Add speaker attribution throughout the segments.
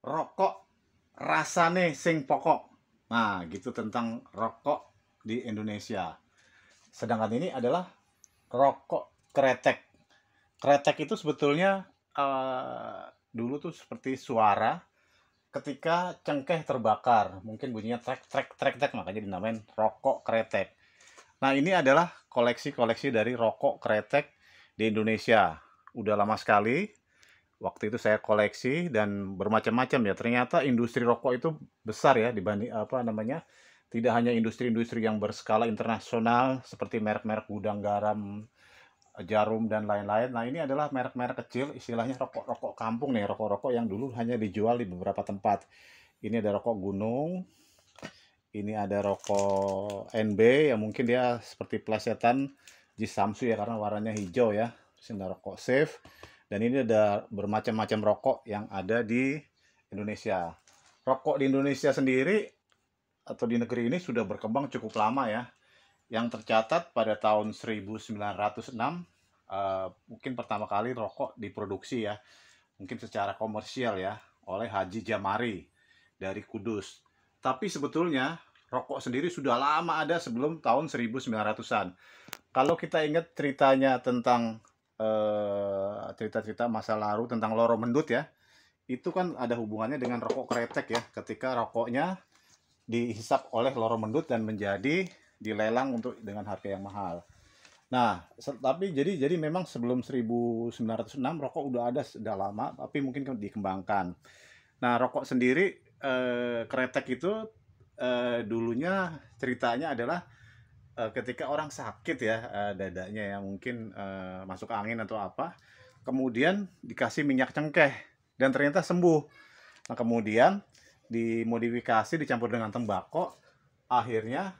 Speaker 1: rokok rasane sing pokok. Nah, gitu tentang rokok di Indonesia. Sedangkan ini adalah rokok kretek. Kretek itu sebetulnya dulu tuh seperti suara ketika cengkeh terbakar. Mungkin bunyinya trek trek trek trek, makanya dinamain rokok kretek. Nah, ini adalah koleksi-koleksi dari rokok kretek di Indonesia. Udah lama sekali. Waktu itu saya koleksi dan bermacam-macam ya. Ternyata industri rokok itu besar ya dibanding apa namanya. Tidak hanya industri-industri yang berskala internasional seperti merek-merek gudang garam, Jarum dan lain-lain. Nah, ini adalah merek-merek kecil, istilahnya rokok-rokok kampung nih, rokok-rokok yang dulu hanya dijual di beberapa tempat. Ini ada rokok Gunung, ini ada rokok NB yang mungkin dia seperti plesetan Jisamsu ya karena warnanya hijau ya. Terus ada rokok Safe dan ini ada bermacam-macam rokok yang ada di Indonesia. Rokok di Indonesia sendiri atau di negeri ini sudah berkembang cukup lama ya. Yang tercatat pada tahun 1906 mungkin pertama kali rokok diproduksi ya, mungkin secara komersial ya, oleh Haji Jamari dari Kudus. Tapi sebetulnya rokok sendiri sudah lama ada sebelum tahun 1900-an. Kalau kita ingat ceritanya tentang cerita-cerita masa lalu tentang Loro Mendut ya, itu kan ada hubungannya dengan rokok kretek ya, ketika rokoknya dihisap oleh Loro Mendut dan menjadi dilelang untuk dengan harga yang mahal. Nah, tapi jadi memang sebelum 1906 rokok udah ada sudah lama, tapi mungkin dikembangkan. Nah, rokok sendiri kretek itu dulunya ceritanya adalah ketika orang sakit ya dadanya ya mungkin masuk angin atau apa, kemudian dikasih minyak cengkeh dan ternyata sembuh. Nah, kemudian dimodifikasi dicampur dengan tembakau, akhirnya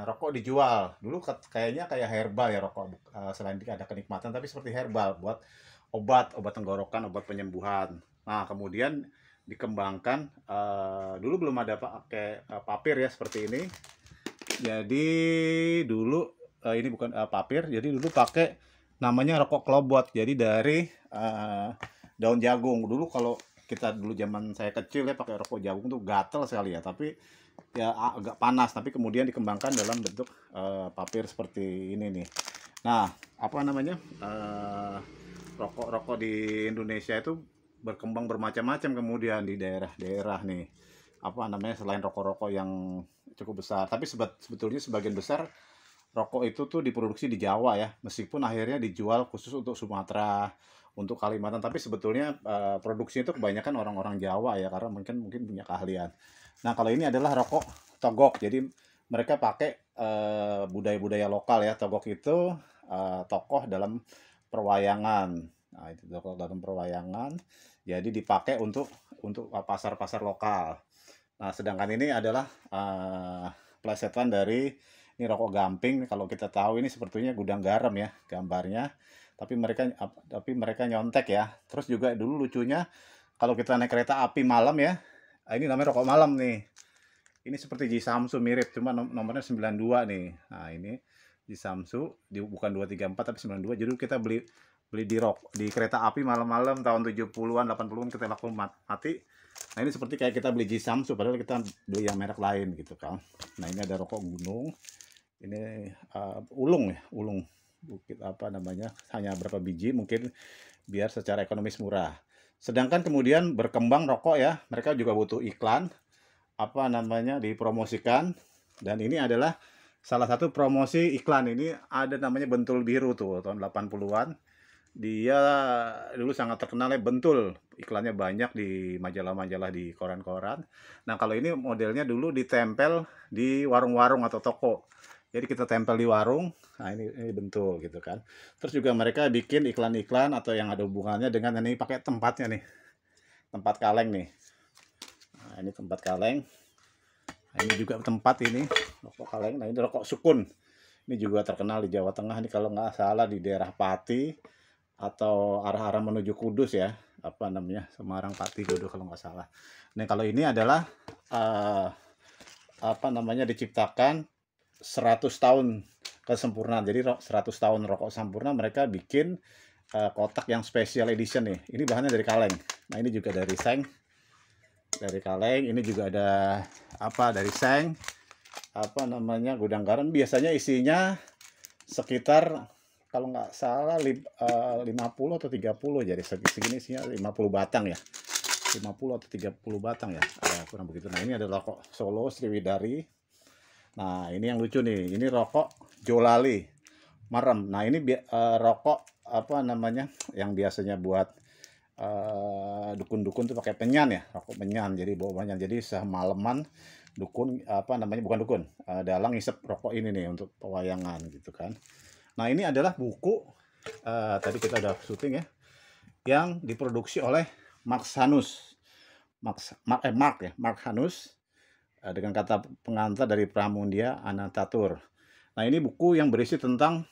Speaker 1: rokok dijual. Dulu kayaknya kayak herbal ya rokok, selain ada kenikmatan tapi seperti herbal buat obat tenggorokan, obat penyembuhan. Nah, kemudian dikembangkan, dulu belum ada pakai papir ya seperti ini. Jadi dulu ini bukan papir, jadi dulu pakai namanya rokok kelobot. Jadi dari daun jagung. Dulu kalau kita dulu zaman saya kecil ya pakai rokok jagung tuh gatel sekali ya, tapi ya agak panas, tapi kemudian dikembangkan dalam bentuk papir seperti ini nih. Nah, apa namanya, rokok-rokok di Indonesia itu berkembang bermacam-macam kemudian di daerah-daerah nih, apa namanya, selain rokok-rokok yang cukup besar, tapi sebetulnya sebagian besar rokok itu tuh diproduksi di Jawa ya, meskipun akhirnya dijual khusus untuk Sumatera, untuk Kalimantan, tapi sebetulnya produksinya itu kebanyakan orang-orang Jawa ya, karena mungkin punya keahlian. Nah, kalau ini adalah rokok togok, jadi mereka pakai budaya-budaya lokal ya. Togok itu tokoh dalam perwayangan. Nah, itu tokoh dalam perwayangan, jadi dipakai untuk pasar-pasar lokal. Nah, sedangkan ini adalah plesetan dari ini rokok gamping. Kalau kita tahu ini sepertinya gudang garam ya gambarnya, tapi mereka nyontek ya. Terus juga dulu lucunya kalau kita naik kereta api malam ya, ini namanya rokok malam nih. Ini seperti Jisamsu mirip, cuma nomornya 92 nih. Nah, ini Jisamsu, bukan 234 tapi 92. Jadi kita beli di kereta api malam-malam tahun 70-an, 80-an kita laku mati. Nah, ini seperti kayak kita beli Jisamsu padahal kita beli yang merek lain gitu kan. Nah, ini ada rokok Gunung. Ini ulung ya, ulung. Bukit apa namanya? Hanya berapa biji mungkin biar secara ekonomis murah. Sedangkan kemudian berkembang rokok ya, mereka juga butuh iklan, apa namanya, dipromosikan. Dan ini adalah salah satu promosi iklan. Ini ada namanya Bentul Biru tuh tahun 80-an. Dia dulu sangat terkenal ya, Bentul. Iklannya banyak di majalah-majalah, di koran-koran. Nah, kalau ini modelnya dulu ditempel di warung-warung atau toko. Jadi kita tempel di warung, nah ini Bentul gitu kan. Terus juga mereka bikin iklan-iklan atau yang ada hubungannya dengan ini, pakai tempatnya nih. Tempat kaleng nih. Nah, ini tempat kaleng. Nah, ini juga tempat ini rokok kaleng. Nah, ini rokok Sukun. Ini juga terkenal di Jawa Tengah nih, kalau nggak salah di daerah Pati atau arah-arah menuju Kudus ya, apa namanya, Semarang, Pati, Kudus kalau nggak salah. Nah, kalau ini adalah apa namanya, diciptakan 100 tahun kesempurnaan. Jadi 100 tahun rokok sempurna, mereka bikin kotak yang special edition nih. Ini bahannya dari kaleng. Nah, ini juga dari seng. dari kaleng. Ini juga ada dari seng, gudang garam. Biasanya isinya sekitar kalau nggak salah 50 atau 30, jadi segini isinya 50 batang ya. 50 atau 30 batang ya, kurang begitu. Nah, ini ada rokok Solo Sriwidari. Nah, ini yang lucu nih, ini rokok Jolali Merem. Nah, ini rokok yang biasanya buat dukun-dukun tuh pakai penyan ya, rokok penyan. Jadi bawa penyan, jadi semalaman dukun bukan dukun, dalang ngisep rokok ini nih untuk pewayangan gitu kan. Nah, ini adalah buku tadi kita udah syuting ya, yang diproduksi oleh Mark Hanus. Mark Hanus dengan kata pengantar dari Pramudia Anantatur. Nah, ini buku yang berisi tentang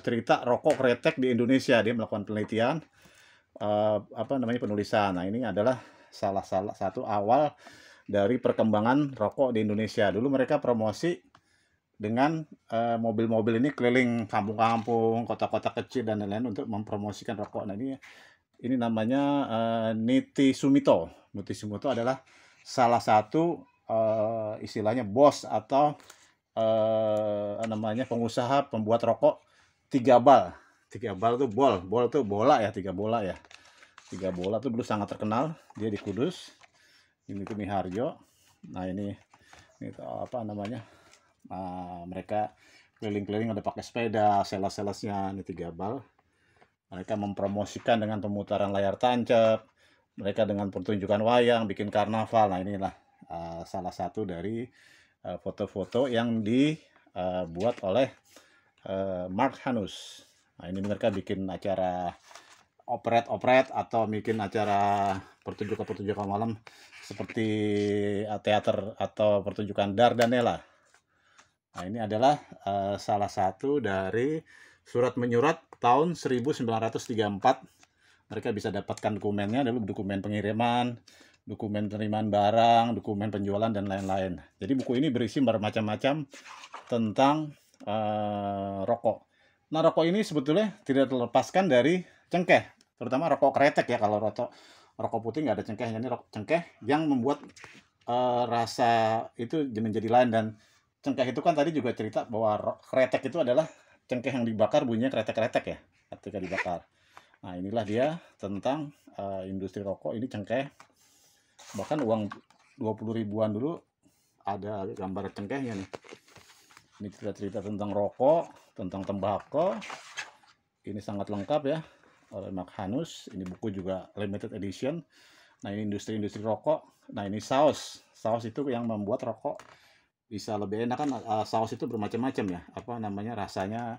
Speaker 1: cerita rokok kretek di Indonesia. Dia melakukan penelitian, penulisan. Nah, ini adalah salah satu awal dari perkembangan rokok di Indonesia. Dulu mereka promosi dengan mobil-mobil ini keliling kampung-kampung, kota-kota kecil dan lain-lain untuk mempromosikan rokok. Nah, ini namanya Niti Sumito. Niti Sumito adalah salah satu istilahnya bos atau pengusaha pembuat rokok 3 bal. 3 bal tuh bol tuh bola ya, 3 bola ya. 3 bola tuh dulu sangat terkenal, dia di Kudus. Ini tuh Miharjo. Nah, ini mereka keliling-keliling, ada pakai sepeda, sales-salesnya, ini 3 bal. Mereka mempromosikan dengan pemutaran layar tancap, mereka dengan pertunjukan wayang, bikin karnaval. Nah, inilah salah satu dari foto-foto yang dibuat oleh Mark Hanus. Nah, ini mereka bikin acara operet atau bikin acara pertunjukan malam seperti teater atau pertunjukan Dardanella. Nah, ini adalah salah satu dari surat menyurat tahun 1934. Mereka bisa dapatkan dokumennya, dulu dokumen pengiriman, dokumen penerimaan barang, dokumen penjualan, dan lain-lain. Jadi buku ini berisi bermacam-macam tentang rokok. Nah, rokok ini sebetulnya tidak terlepaskan dari cengkeh, terutama rokok kretek ya. Kalau rokok putih nggak ada cengkehnya. Ini rokok cengkeh yang membuat rasa itu menjadi lain. Dan cengkeh itu kan tadi juga cerita bahwa kretek itu adalah cengkeh yang dibakar, bunyinya kretek-kretek ya ketika dibakar. Nah, inilah dia tentang industri rokok. Ini cengkeh, bahkan uang 20 ribuan dulu ada gambar cengkehnya nih. Ini cerita-cerita tentang rokok, tentang tembakau. Ini sangat lengkap ya oleh Mark Hanus. Ini buku juga limited edition. Nah, ini industri rokok. Nah, ini saus itu yang membuat rokok bisa lebih enak kan. Saus itu bermacam-macam ya, rasanya.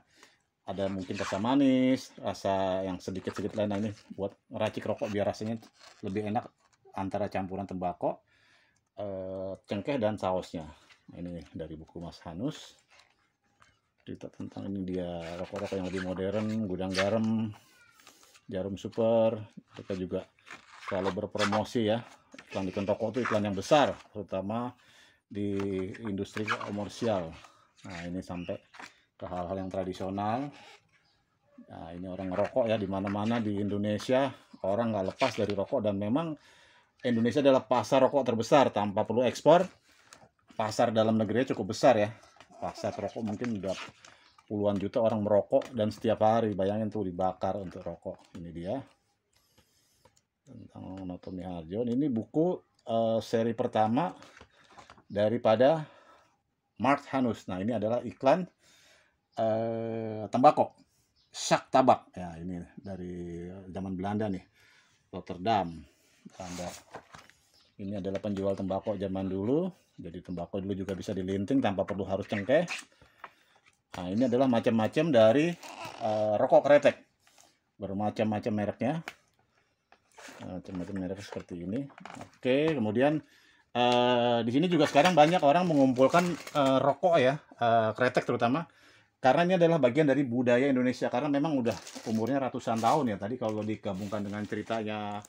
Speaker 1: Ada mungkin rasa manis, rasa yang sedikit-sedikit lain. Nah, ini buat ngeracik rokok biar rasanya lebih enak, antara campuran tembakau, cengkeh, dan sausnya. Nah, ini dari buku Mas Hanus. Cerita tentang ini dia rokok-rokok yang lebih modern, gudang garam, Jarum Super. Mereka juga selalu berpromosi ya. Iklan rokok itu iklan yang besar, terutama di industri komersial. Nah, ini sampai ke hal-hal yang tradisional. Nah, ini orang ngerokok ya di mana-mana di Indonesia, orang nggak lepas dari rokok. Dan memang Indonesia adalah pasar rokok terbesar tanpa perlu ekspor. Pasar dalam negerinya cukup besar ya. Pasar rokok mungkin udah puluhan juta orang merokok, dan setiap hari bayangin tuh dibakar untuk rokok. Ini dia tentang Noto Miharjo. Ini buku seri pertama daripada Mark Hanus. Nah, ini adalah iklan tembakau, Syak Tabak ya. Ini dari zaman Belanda nih, Rotterdam, Belanda. Ini adalah penjual tembakau zaman dulu. Jadi tembakau dulu juga bisa dilinting tanpa perlu harus cengkeh. Nah, ini adalah macam-macam dari rokok kretek, bermacam-macam mereknya, macam-macam merek seperti ini. Oke, kemudian di sini juga sekarang banyak orang mengumpulkan rokok ya, kretek terutama, karena ini adalah bagian dari budaya Indonesia. Karena memang udah umurnya ratusan tahun ya. Tadi kalau digabungkan dengan ceritanya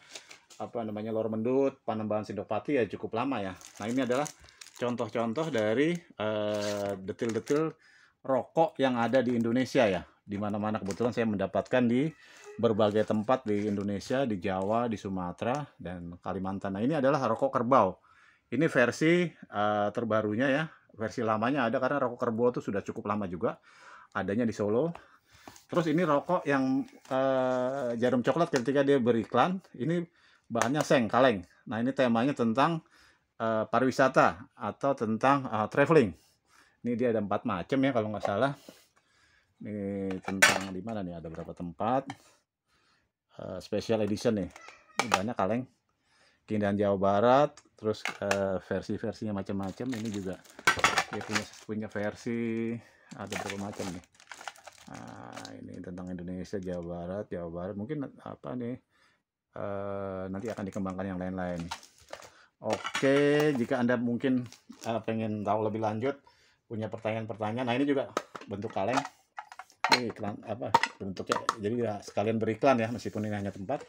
Speaker 1: Lor Mendut, Panembahan Sindokpati ya cukup lama ya. Nah, ini adalah contoh-contoh dari detil-detil rokok yang ada di Indonesia ya. Di mana-mana kebetulan saya mendapatkan di berbagai tempat di Indonesia, di Jawa, di Sumatera, dan Kalimantan. Nah, ini adalah rokok kerbau. Ini versi terbarunya ya. Versi lamanya ada karena rokok kerbau itu sudah cukup lama juga. Adanya di Solo. Terus ini rokok yang Jarum Coklat ketika dia beriklan, ini bahannya seng, kaleng. Nah, ini temanya tentang pariwisata atau tentang traveling. Ini dia ada 4 macam ya kalau nggak salah. Ini tentang di mana nih? Ada berapa tempat? Special edition nih. Ini banyak kaleng. Keindahan Jawa Barat, terus versi-versinya macam-macam. Ini juga dia punya versi, ada berapa macam nih. Ini tentang Indonesia, Jawa Barat. Mungkin apa nih? Nanti akan dikembangkan yang lain-lain. Oke, jika Anda mungkin pengen tahu lebih lanjut, punya pertanyaan-pertanyaan. Nah, ini juga bentuk kaleng. Ini iklan apa bentuknya, jadi ya sekalian beriklan ya, meskipun ini hanya tempat.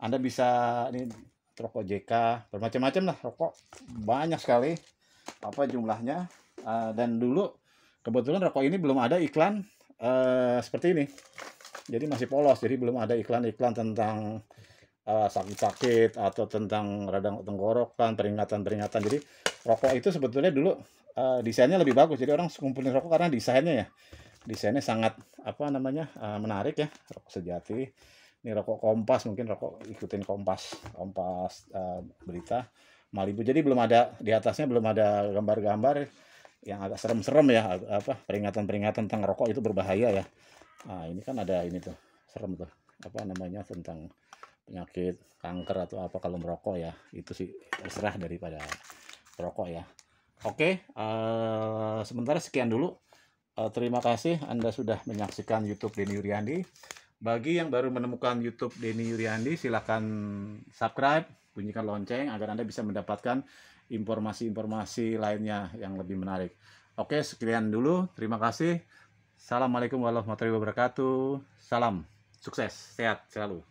Speaker 1: Anda bisa ini rokok JK, bermacam-macam lah rokok, banyak sekali apa jumlahnya. Dan dulu kebetulan rokok ini belum ada iklan seperti ini, jadi masih polos, jadi belum ada iklan-iklan tentang sakit-sakit atau tentang radang tenggorokan, peringatan-peringatan. Jadi rokok itu sebetulnya dulu desainnya lebih bagus, jadi orang ngumpulin rokok karena desainnya sangat apa namanya menarik ya. Rokok sejati, ini rokok Kompas, mungkin rokok ikutin Kompas berita Malibu. Jadi belum ada, di atasnya belum ada gambar-gambar yang agak serem-serem ya, apa peringatan-peringatan tentang rokok itu berbahaya ya. Nah, ini kan ada ini tuh serem tuh, apa namanya, tentang penyakit kanker atau apa kalau merokok ya. Itu sih terserah daripada perokok ya. Oke, sementara sekian dulu. Terima kasih Anda sudah menyaksikan YouTube Denny Yuryandi. Bagi yang baru menemukan YouTube Denny Yuryandi, silakan subscribe, bunyikan lonceng agar Anda bisa mendapatkan informasi-informasi lainnya yang lebih menarik. Oke, sekian dulu. Terima kasih. Assalamualaikum warahmatullahi wabarakatuh. Salam sukses, sehat selalu.